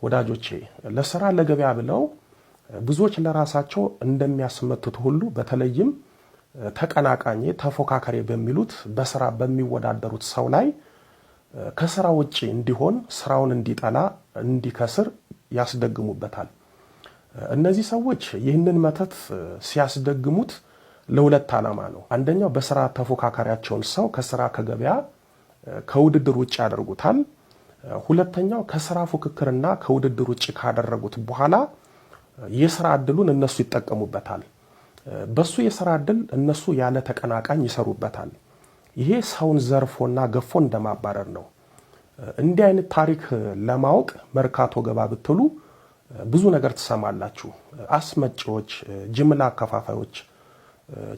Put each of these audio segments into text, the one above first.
ወዳጆቼ ለሥራ ለገበያ ብለው ብዙዎች ለራሳቸው እንደሚያስመትቱ ሁሉ በተለይም ተቀናቃኝ ተፎካካሪ በሚሉት በሥራ በሚወዳደሩት ሰው ላይ ከሥራ ውጪ እንዲሆን ስራውን እንዲጠላ እንዲከስር ያስደግሙበታል። እነዚህ ሰዎች ይህንን መተት ሲያስደግሙት ለሁለት ዓላማ ነው። አንደኛው በሥራ ተፎካካሪያቸውን ሰው ከሥራ ከገበያ ከውድድር ውጪ ያደርጉታል። ሁለተኛው ከሥራ ፉክክርና ከውድድር ውጪ ካደረጉት በኋላ የሥራ ዕድሉን እነሱ ይጠቀሙበታል። በሱ የሥራ ዕድል እነሱ ያለ ተቀናቃኝ ይሰሩበታል። ይሄ ሰውን ዘርፎና ገፎ እንደማባረር ነው። እንዲህ አይነት ታሪክ ለማወቅ መርካቶ ገባ ብትሉ ብዙ ነገር ትሰማላችሁ። አስመጪዎች፣ ጅምላ አከፋፋዮች፣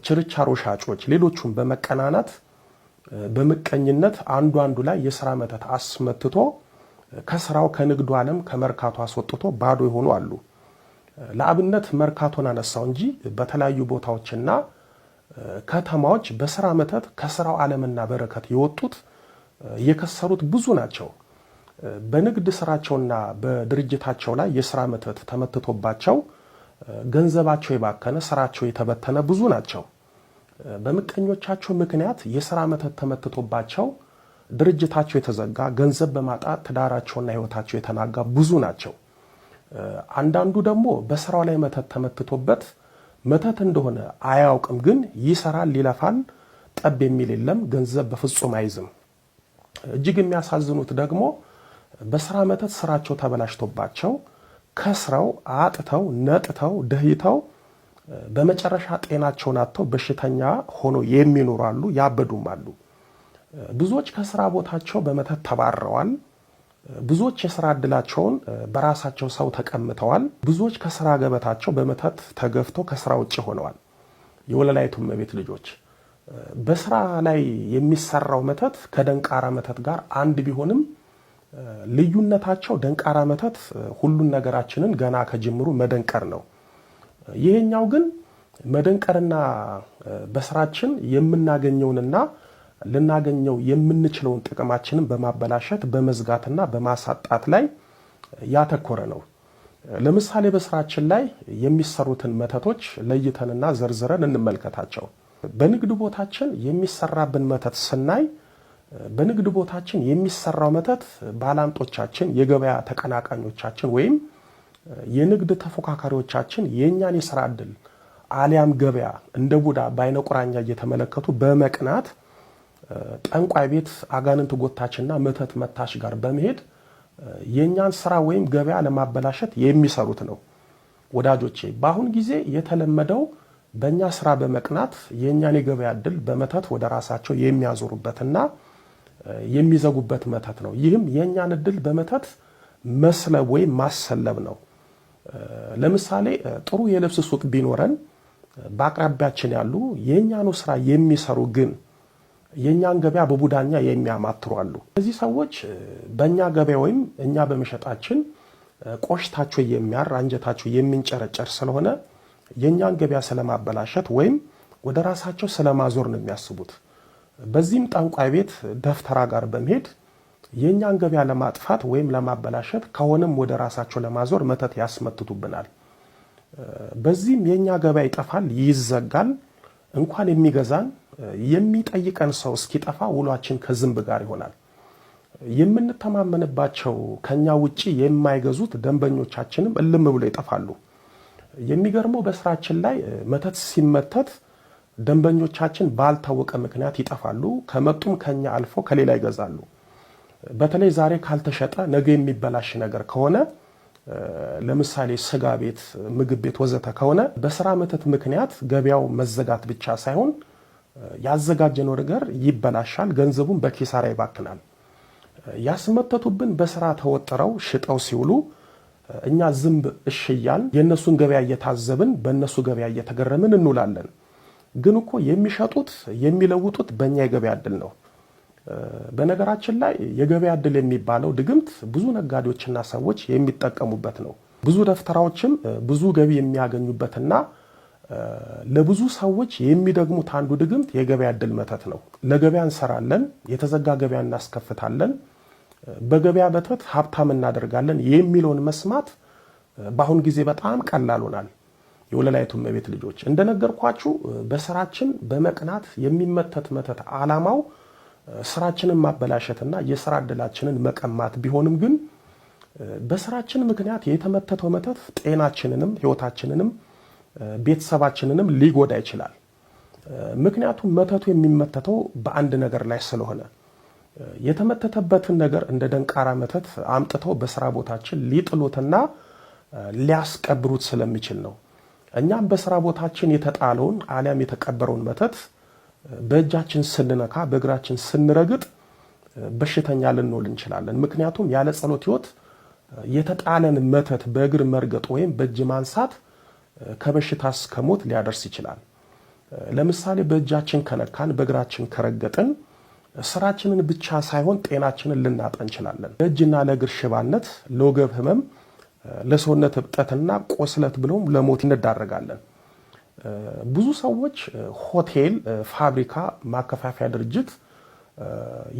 ችርቻሮ ሻጮች፣ ሌሎቹም በመቀናናት በመቀኝነት አንዱ ላይ የሥራ መተት አስመትቶ ከሥራው ከንግዱ ዓለም ከመርካቶ አስወጥቶ ባዶ የሆኑ አሉ። ለአብነት መርካቶን አነሳው እንጂ በተለያዩ ቦታዎችና ከተማዎች በሥራ መተት ከሥራው ዓለምና በረከት የወጡት የከሰሩት ብዙ ናቸው። በንግድ ስራቸውና በድርጅታቸው ላይ የሥራ መተት ተመትቶባቸው ገንዘባቸው የባከነ ስራቸው የተበተነ ብዙ ናቸው። በምቀኞቻቸው ምክንያት የሥራ መተት ተመትቶባቸው ድርጅታቸው የተዘጋ ገንዘብ በማጣት ትዳራቸውና ሕይወታቸው የተናጋ ብዙ ናቸው። አንዳንዱ ደግሞ በሥራው ላይ መተት ተመትቶበት መተት እንደሆነ አያውቅም፣ ግን ይሰራል፣ ይለፋል፣ ጠብ የሚል የለም፣ ገንዘብ በፍጹም አይዝም። እጅግ የሚያሳዝኑት ደግሞ በሥራ መተት ስራቸው ተበላሽቶባቸው ከስረው አጥተው ነጥተው ደህይተው በመጨረሻ ጤናቸውን አጥተው በሽተኛ ሆኖ የሚኖሩ አሉ፣ ያበዱም አሉ። ብዙዎች ከሥራ ቦታቸው በመተት ተባረዋል። ብዙዎች የሥራ ዕድላቸውን በራሳቸው ሰው ተቀምተዋል። ብዙዎች ከሥራ ገበታቸው በመተት ተገፍተው ከሥራ ውጭ ሆነዋል። የወለላይቱ እመቤት ልጆች በሥራ ላይ የሚሰራው መተት ከደንቃራ መተት ጋር አንድ ቢሆንም ልዩነታቸው ደንቃራ መተት ሁሉን ነገራችንን ገና ከጅምሩ መደንቀር ነው። ይሄኛው ግን መደንቀርና በስራችን የምናገኘውንና ልናገኘው የምንችለውን ጥቅማችንን በማበላሸት በመዝጋትና በማሳጣት ላይ ያተኮረ ነው። ለምሳሌ በስራችን ላይ የሚሰሩትን መተቶች ለይተንና ዘርዝረን እንመልከታቸው። በንግድ ቦታችን የሚሰራብን መተት ስናይ በንግድ ቦታችን የሚሰራው መተት ባላንጦቻችን፣ የገበያ ተቀናቃኞቻችን ወይም የንግድ ተፎካካሪዎቻችን የኛን የሥራ ዕድል አሊያም ገበያ እንደ ቡዳ በአይነ ቁራኛ እየተመለከቱ በመቅናት ጠንቋይ ቤት አጋንንት ጎታችና መተት መታሽ ጋር በመሄድ የኛን ስራ ወይም ገበያ ለማበላሸት የሚሰሩት ነው። ወዳጆቼ በአሁን ጊዜ የተለመደው በእኛ ስራ በመቅናት የኛን የገበያ ዕድል በመተት ወደ ራሳቸው የሚያዞሩበትና የሚዘጉበት መተት ነው። ይህም የኛን ዕድል በመተት መስለብ ወይም ማሰለብ ነው። ለምሳሌ ጥሩ የልብስ ሱቅ ቢኖረን በአቅራቢያችን ያሉ የኛኑ ስራ የሚሰሩ ግን የኛን ገበያ በቡዳኛ የሚያማትሩ አሉ። እነዚህ ሰዎች በእኛ ገበያ ወይም እኛ በመሸጣችን ቆሽታቸው የሚያር አንጀታቸው የሚንጨረጨር ስለሆነ የኛን ገበያ ስለማበላሸት ወይም ወደ ራሳቸው ስለማዞር ነው የሚያስቡት። በዚህም ጠንቋይ ቤት ደፍተራ ጋር በመሄድ የኛን ገበያ ለማጥፋት ወይም ለማበላሸት ከሆነም ወደ ራሳቸው ለማዞር መተት ያስመትቱብናል። በዚህም የኛ ገበያ ይጠፋል፣ ይዘጋል። እንኳን የሚገዛን የሚጠይቀን ሰው እስኪጠፋ ውሏችን ከዝንብ ጋር ይሆናል። የምንተማመንባቸው ከኛ ውጪ የማይገዙት ደንበኞቻችንም እልም ብሎ ይጠፋሉ። የሚገርመው በስራችን ላይ መተት ሲመተት ደንበኞቻችን ባልታወቀ ምክንያት ይጠፋሉ። ከመጡም ከኛ አልፎ ከሌላ ይገዛሉ። በተለይ ዛሬ ካልተሸጠ ነገ የሚበላሽ ነገር ከሆነ ለምሳሌ ስጋ ቤት፣ ምግብ ቤት ወዘተ ከሆነ በስራ መተት ምክንያት ገበያው መዘጋት ብቻ ሳይሆን ያዘጋጀነው ነገር ይበላሻል፣ ገንዘቡን በኪሳራ ይባክናል። ያስመተቱብን በስራ ተወጥረው ሽጠው ሲውሉ እኛ ዝንብ እሽያል የነሱን ገበያ እየታዘብን በእነሱ ገበያ እየተገረምን እንውላለን። ግን እኮ የሚሸጡት የሚለውጡት በእኛ የገበያ ዕድል ነው። በነገራችን ላይ የገበያ ዕድል የሚባለው ድግምት ብዙ ነጋዴዎችና ሰዎች የሚጠቀሙበት ነው። ብዙ ደፍተራዎችም ብዙ ገቢ የሚያገኙበትና ለብዙ ሰዎች የሚደግሙት አንዱ ድግምት የገበያ ዕድል መተት ነው። ለገበያ እንሰራለን፣ የተዘጋ ገበያ እናስከፍታለን። በገበያ መተት ሀብታም እናደርጋለን የሚለውን መስማት በአሁን ጊዜ በጣም ቀላል ሆኗል። የወለላይቱ እመቤት ልጆች እንደነገርኳችሁ በስራችን በመቅናት የሚመተት መተት ዓላማው ስራችንን ማበላሸትና የስራ ዕድላችንን መቀማት ቢሆንም ግን በስራችን ምክንያት የተመተተው መተት ጤናችንንም ህይወታችንንም ቤተሰባችንንም ሊጎዳ ይችላል። ምክንያቱም መተቱ የሚመተተው በአንድ ነገር ላይ ስለሆነ የተመተተበትን ነገር እንደ ደንቃራ መተት አምጥተው በስራ ቦታችን ሊጥሉትና ሊያስቀብሩት ስለሚችል ነው። እኛም በስራ ቦታችን የተጣለውን አሊያም የተቀበረውን መተት በእጃችን ስንነካ በእግራችን ስንረግጥ በሽተኛ ልንሆን እንችላለን። ምክንያቱም ያለ ጸሎት ህይወት የተጣለን መተት በእግር መርገጥ ወይም በእጅ ማንሳት ከበሽታ እስከ ሞት ሊያደርስ ይችላል። ለምሳሌ በእጃችን ከነካን በእግራችን ከረገጥን ስራችንን ብቻ ሳይሆን ጤናችንን ልናጣ እንችላለን። ለእጅና ለእግር ሽባነት፣ ለወገብ ህመም፣ ለሰውነት እብጠትና ቆስለት ብሎም ለሞት እንዳረጋለን። ብዙ ሰዎች ሆቴል፣ ፋብሪካ፣ ማከፋፈያ ድርጅት፣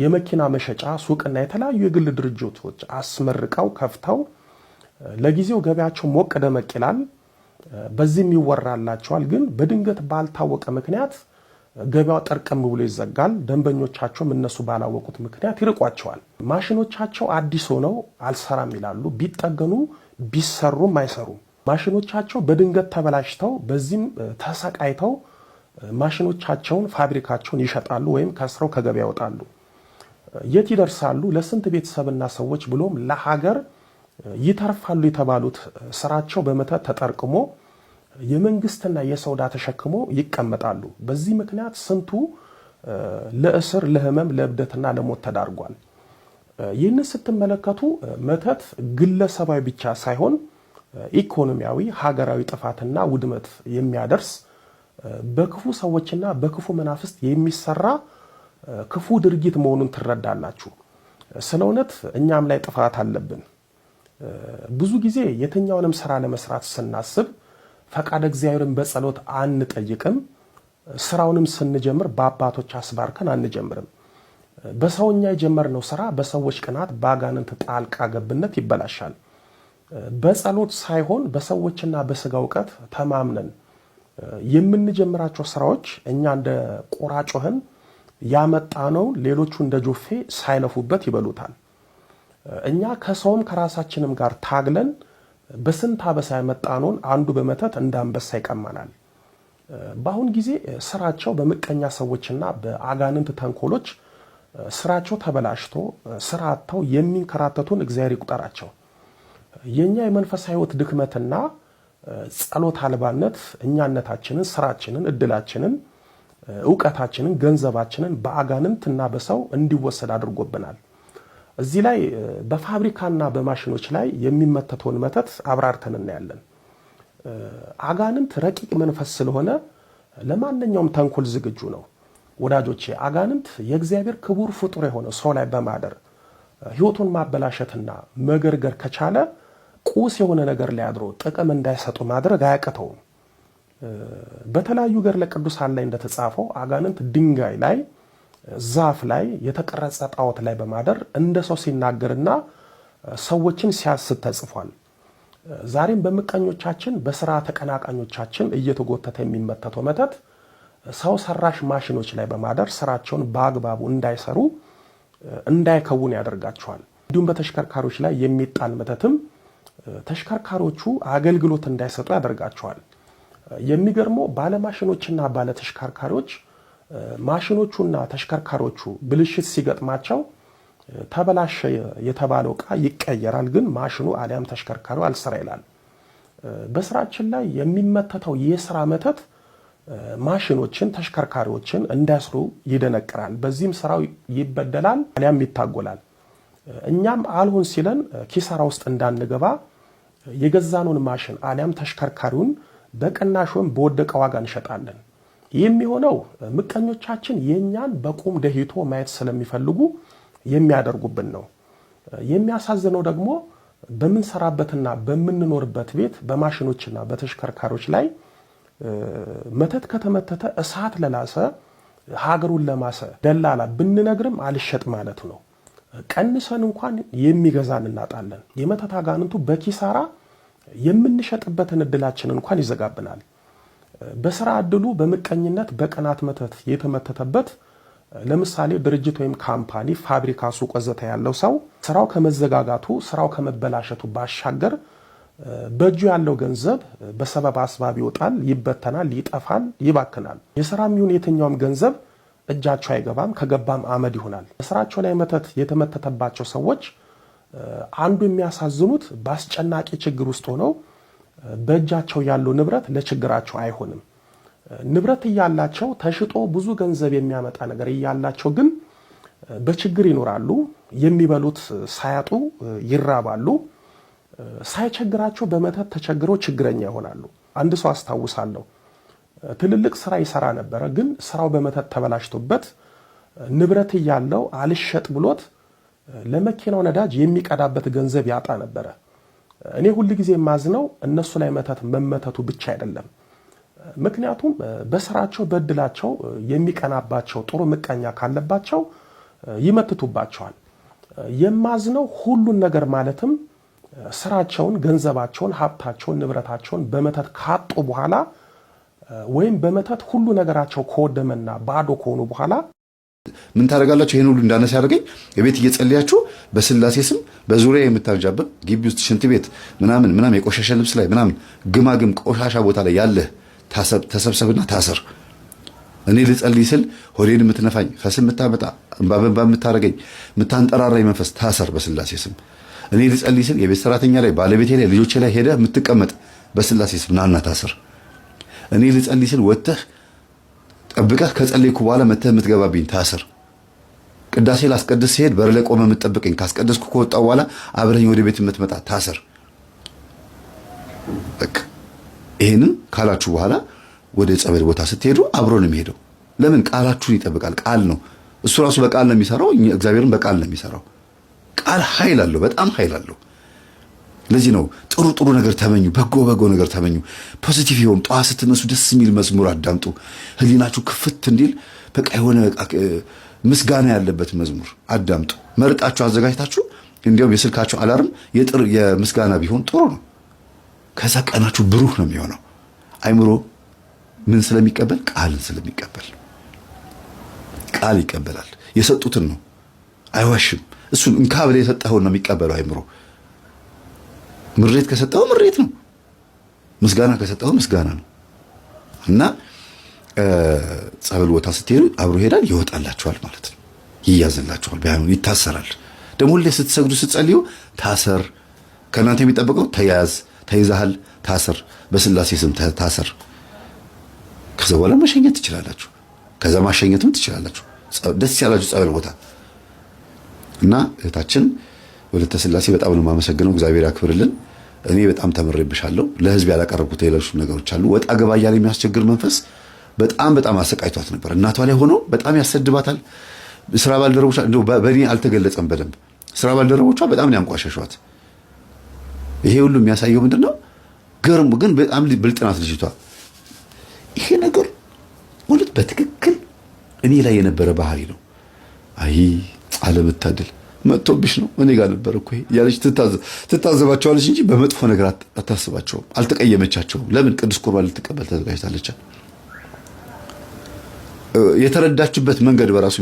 የመኪና መሸጫ ሱቅና የተለያዩ የግል ድርጅቶች አስመርቀው ከፍተው ለጊዜው ገበያቸው ሞቅ ደመቅ ይላል፣ በዚህም ይወራላቸዋል። ግን በድንገት ባልታወቀ ምክንያት ገበያው ጠርቀም ብሎ ይዘጋል። ደንበኞቻቸውም እነሱ ባላወቁት ምክንያት ይርቋቸዋል። ማሽኖቻቸው አዲስ ሆነው አልሰራም ይላሉ። ቢጠገኑ ቢሰሩም አይሰሩም። ማሽኖቻቸው በድንገት ተበላሽተው በዚህም ተሰቃይተው ማሽኖቻቸውን ፋብሪካቸውን ይሸጣሉ ወይም ከስረው ከገበያ ያወጣሉ። የት ይደርሳሉ? ለስንት ቤተሰብና ሰዎች ብሎም ለሀገር ይተርፋሉ የተባሉት ስራቸው በመተት ተጠርቅሞ የመንግስትና የሰው ዕዳ ተሸክሞ ይቀመጣሉ። በዚህ ምክንያት ስንቱ ለእስር፣ ለህመም፣ ለእብደትና ለሞት ተዳርጓል። ይህን ስትመለከቱ መተት ግለሰባዊ ብቻ ሳይሆን ኢኮኖሚያዊ፣ ሀገራዊ ጥፋትና ውድመት የሚያደርስ በክፉ ሰዎችና በክፉ መናፍስት የሚሰራ ክፉ ድርጊት መሆኑን ትረዳላችሁ። ስለ እውነት እኛም ላይ ጥፋት አለብን። ብዙ ጊዜ የትኛውንም ስራ ለመስራት ስናስብ ፈቃድ እግዚአብሔርን በጸሎት አንጠይቅም። ስራውንም ስንጀምር በአባቶች አስባርከን አንጀምርም። በሰውኛ የጀመርነው ስራ በሰዎች ቅናት፣ በአጋንንት ጣልቃ ገብነት ይበላሻል። በጸሎት ሳይሆን በሰዎችና በስጋ እውቀት ተማምነን የምንጀምራቸው ስራዎች እኛ እንደ ቆራጮህን ያመጣነው ሌሎቹ እንደ ጆፌ ሳይለፉበት ይበሉታል። እኛ ከሰውም ከራሳችንም ጋር ታግለን በስንት አበሳ ያመጣነውን አንዱ በመተት እንደ አንበሳ ይቀማናል። በአሁን ጊዜ ስራቸው በምቀኛ ሰዎችና በአጋንንት ተንኮሎች ስራቸው ተበላሽቶ ስራ አጥተው የሚንከራተቱን እግዚአብሔር ይቁጠራቸው። የኛ የመንፈሳዊ ህይወት ድክመትና ጸሎት አልባነት እኛነታችንን፣ ስራችንን፣ እድላችንን፣ ዕውቀታችንን፣ ገንዘባችንን በአጋንንትና በሰው እንዲወሰድ አድርጎብናል። እዚህ ላይ በፋብሪካና በማሽኖች ላይ የሚመተተውን መተት አብራርተን እናያለን። አጋንንት ረቂቅ መንፈስ ስለሆነ ለማንኛውም ተንኮል ዝግጁ ነው። ወዳጆቼ አጋንንት የእግዚአብሔር ክቡር ፍጡር የሆነ ሰው ላይ በማደር ህይወቱን ማበላሸትና መገርገር ከቻለ ቁስ የሆነ ነገር ላይ አድሮ ጥቅም እንዳይሰጡ ማድረግ አያቅተውም። በተለያዩ ገድለ ቅዱሳን ላይ እንደተጻፈው አጋንንት ድንጋይ ላይ፣ ዛፍ ላይ፣ የተቀረጸ ጣዖት ላይ በማደር እንደ ሰው ሲናገርና ሰዎችን ሲያስት ተጽፏል። ዛሬም በምቀኞቻችን በስራ ተቀናቃኞቻችን እየተጎተተ የሚመተተው መተት ሰው ሰራሽ ማሽኖች ላይ በማደር ስራቸውን በአግባቡ እንዳይሰሩ እንዳይከውን ያደርጋቸዋል። እንዲሁም በተሽከርካሪዎች ላይ የሚጣል መተትም ተሽከርካሪዎቹ አገልግሎት እንዳይሰጡ ያደርጋቸዋል። የሚገርመው ባለማሽኖችና ባለተሽከርካሪዎች ማሽኖቹና ተሽከርካሪዎቹ ብልሽት ሲገጥማቸው ተበላሸ የተባለው ዕቃ ይቀየራል፣ ግን ማሽኑ አሊያም ተሽከርካሪው አልሰራ ይላል። በስራችን ላይ የሚመተተው የስራ መተት ማሽኖችን፣ ተሽከርካሪዎችን እንዳይሰሩ ይደነቅራል። በዚህም ስራው ይበደላል አሊያም ይታጎላል። እኛም አልሆን ሲለን ኪሳራ ውስጥ እንዳንገባ የገዛነውን ማሽን አሊያም ተሽከርካሪውን በቅናሽም በወደቀ ዋጋ እንሸጣለን። የሚሆነው ምቀኞቻችን የኛን በቁም ደህይቶ ማየት ስለሚፈልጉ የሚያደርጉብን ነው። የሚያሳዝነው ደግሞ በምንሰራበትና በምንኖርበት ቤት በማሽኖችና በተሽከርካሪዎች ላይ መተት ከተመተተ እሳት ለላሰ ሀገሩን ለማሰ ደላላ ብንነግርም አልሸጥ ማለት ነው። ቀንሰን እንኳን የሚገዛን እናጣለን። የመተት አጋንንቱ በኪሳራ የምንሸጥበትን እድላችን እንኳን ይዘጋብናል። በስራ እድሉ በምቀኝነት በቅናት መተት የተመተተበት ለምሳሌ ድርጅት ወይም ካምፓኒ፣ ፋብሪካ፣ ሱቅ ወዘተ ያለው ሰው ስራው ከመዘጋጋቱ ስራው ከመበላሸቱ ባሻገር በእጁ ያለው ገንዘብ በሰበብ አስባብ ይወጣል፣ ይበተናል፣ ይጠፋል፣ ይባክናል። የስራም ይሁን የትኛውም ገንዘብ እጃቸው አይገባም፣ ከገባም አመድ ይሆናል። ስራቸው ላይ መተት የተመተተባቸው ሰዎች አንዱ የሚያሳዝኑት በአስጨናቂ ችግር ውስጥ ሆነው በእጃቸው ያለው ንብረት ለችግራቸው አይሆንም። ንብረት እያላቸው ተሽጦ ብዙ ገንዘብ የሚያመጣ ነገር እያላቸው ግን በችግር ይኖራሉ። የሚበሉት ሳያጡ ይራባሉ። ሳይቸግራቸው በመተት ተቸግረው ችግረኛ ይሆናሉ። አንድ ሰው አስታውሳለሁ፣ ትልልቅ ስራ ይሰራ ነበረ፣ ግን ስራው በመተት ተበላሽቶበት ንብረት እያለው አልሸጥ ብሎት ለመኪናው ነዳጅ የሚቀዳበት ገንዘብ ያጣ ነበረ። እኔ ሁሉ ጊዜ የማዝነው እነሱ ላይ መተት መመተቱ ብቻ አይደለም። ምክንያቱም በስራቸው በእድላቸው የሚቀናባቸው ጥሩ ምቀኛ ካለባቸው ይመትቱባቸዋል። የማዝነው ሁሉን ነገር ማለትም ስራቸውን፣ ገንዘባቸውን፣ ሀብታቸውን፣ ንብረታቸውን በመተት ካጡ በኋላ ወይም በመተት ሁሉ ነገራቸው ከወደመና ባዶ ከሆኑ በኋላ ምን ታደርጋላችሁ? ይሄን ሁሉ እንዳነሳ ያደርገኝ የቤት እየጸለያችሁ በስላሴ ስም በዙሪያ የምታንጃብብ ግቢ ውስጥ ሽንት ቤት ምናምን የቆሻሻ ልብስ ላይ ምናምን ግማግም ቆሻሻ ቦታ ላይ ያለ ተሰብሰብና ታሰር። እኔ ልጸልይ ስል ሆዴን የምትነፋኝ ፈስ የምታመጣ እንባ የምታረገኝ የምታንጠራራኝ መንፈስ ታሰር በስላሴ ስም። እኔ ልጸልይ ስል የቤት ሰራተኛ ላይ ባለቤቴ ላይ ልጆቼ ላይ ሄደህ የምትቀመጥ በስላሴ ስም ናና ታሰር። እኔ ልጸልይ ስል ወጥተህ ጠብቀህ ከጸለይኩ በኋላ መተህ የምትገባብኝ ታሰር። ቅዳሴ ላስቀድስ ሲሄድ በር ላይ ቆመህ የምትጠብቀኝ ካስቀደስኩ ከወጣሁ በኋላ አብረኝ ወደ ቤት የምትመጣ ታሰር። በቃ ይሄንን ካላችሁ በኋላ ወደ ጸበል ቦታ ስትሄዱ አብሮ ነው የሚሄደው። ለምን? ቃላችሁን ይጠብቃል። ቃል ነው እሱ ራሱ በቃል ነው የሚሰራው። እግዚአብሔርን በቃል ነው የሚሰራው። ቃል ኃይል አለው፣ በጣም ኃይል አለው። ለዚህ ነው ጥሩ ነገር ተመኙ፣ በጎ ነገር ተመኙ። ፖዚቲቭ ይሁን። ጠዋት ስትነሱ ደስ የሚል መዝሙር አዳምጡ፣ ህሊናችሁ ክፍት እንዲል በቃ የሆነ ምስጋና ያለበት መዝሙር አዳምጡ። መርጣችሁ አዘጋጅታችሁ እንዲያውም የስልካችሁ አላርም የምስጋና ቢሆን ጥሩ ነው። ከዛ ቀናችሁ ብሩህ ነው የሚሆነው። አይምሮ ምን ስለሚቀበል? ቃልን ስለሚቀበል። ቃል ይቀበላል። የሰጡትን ነው፣ አይዋሽም። እሱን እንካ ብለህ የሰጠኸውን ነው የሚቀበለው አይምሮ። ምሬት ከሰጠው ምሬት ነው፣ ምስጋና ከሰጠው ምስጋና ነው። እና ጸበል ቦታ ስትሄዱ አብሮ ይሄዳል፣ ይወጣላችኋል ማለት ነው። ይያዝላችኋል፣ ቢያኑ ይታሰራል። ደግሞ ሁሌ ስትሰግዱ ስትጸልዩ ታሰር። ከእናንተ የሚጠበቀው ተያዝ፣ ተይዛሃል፣ ታሰር፣ በስላሴ ስም ታሰር። ከዛ በኋላ መሸኘት ትችላላችሁ። ከዛ ማሸኘትም ትችላላችሁ፣ ደስ ያላችሁ ጸበል ቦታ። እና እህታችን ወለተ ስላሴ በጣም ነው የማመሰግነው። እግዚአብሔር ያክብርልን። እኔ በጣም ተመሬብሻለሁ። ለህዝብ ያላቀረብኩት ሌሎች ነገሮች አሉ። ወጣ ገባ እያለ የሚያስቸግር መንፈስ በጣም አሰቃይቷት ነበር። እናቷ ላይ ሆኖ በጣም ያሰድባታል። ስራ ባልደረቦቿ እንደው በእኔ አልተገለጸም በደንብ። ስራ ባልደረቦቿ በጣም ነው ያንቋሸሿት። ይሄ ሁሉ የሚያሳየው ምንድነው? ገርሙ ግን በጣም ብልጥ ናት ልጅቷ። ይሄ ነገር ማለት በትክክል እኔ ላይ የነበረ ባህሪ ነው። አይ አለመታደል መጥቶብሽ ነው እኔ ጋር ነበር እኮ ያለች ትታዘባቸዋለች እንጂ በመጥፎ ነገር አታስባቸውም። አልተቀየመቻቸውም። ለምን? ቅዱስ ቁርባን ልትቀበል ተዘጋጅታለች። የተረዳችበት መንገድ በራሱ